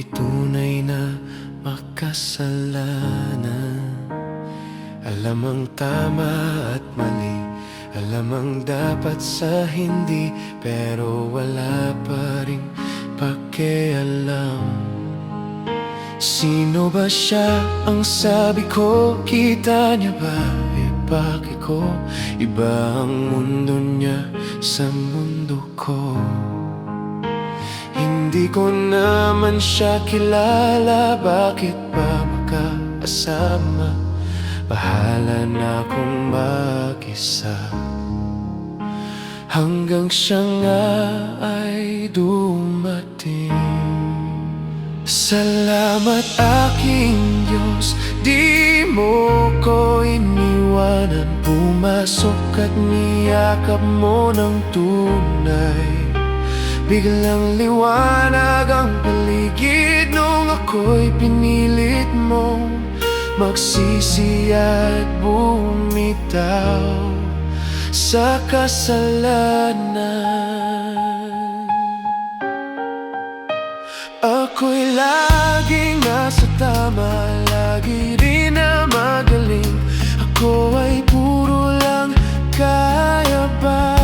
Ako'y tunay na makasalanan. Alam ang tama at mali, alam ang dapat sa hindi, pero wala pa ring pakialam. Sino ba siya ang sabi ko? Kita niya ba? Bakit ko? Iba ang mundo niya sa mundo ko. Hindi ko naman siya kilala, bakit ba magkasama? Bahala na kung mag-isa, hanggang siya nga ay dumating. Salamat aking Diyos, di mo ko iniwanan. Pumasok at niyakap mo ng tunay. Biglang liwanag ang paligid nung ako'y pinilit mong magsisi at bumitaw sa kasalanan. Ako'y laging nasa tama, lagi rin na magaling. Ako ay puro lang kayabangan.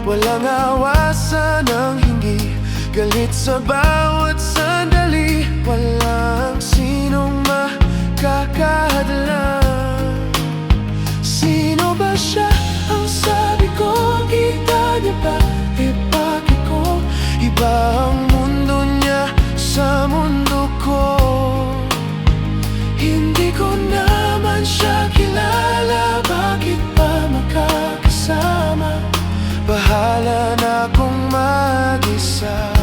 Walang awasan ng hingi, galit sa bawat sandali. Walang sinong makakahadlang. Sino ba siya ang sabi ko? Kita niya ba? Bakit ko? Iba ang mundo niya sa mundo ko. Hindi ko naman siya kilala, bakit pa magkakasama? Bahala na kung mag-isa,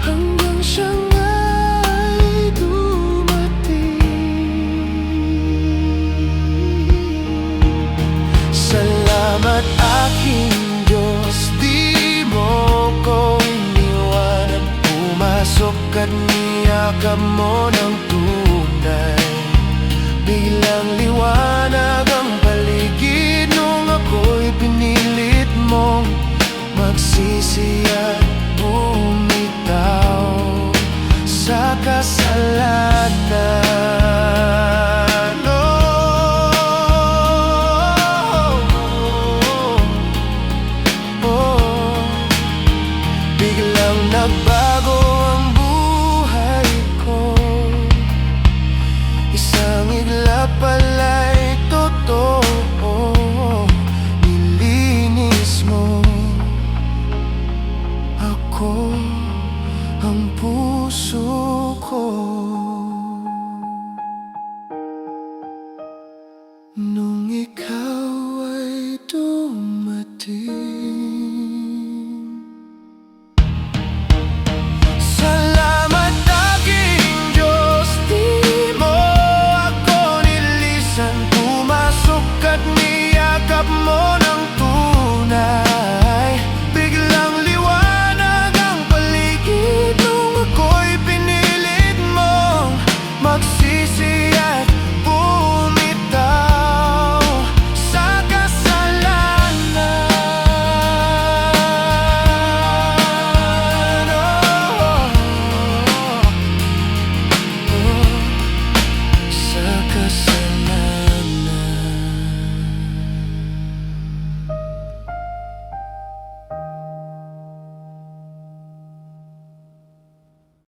hanggang siya nga'y dumating. Salamat aking Diyos, di mo ko iniwanan. Pumasok at niyakap mo ng tunay. Biglang liwanag ang paligid nung ako'y pinilit mong magsisi at bumitaw sa kasalanan. Biglang nagbago ang buhay ko. Isang iglap pala'y totoo. Nilinis mo ako, ang puso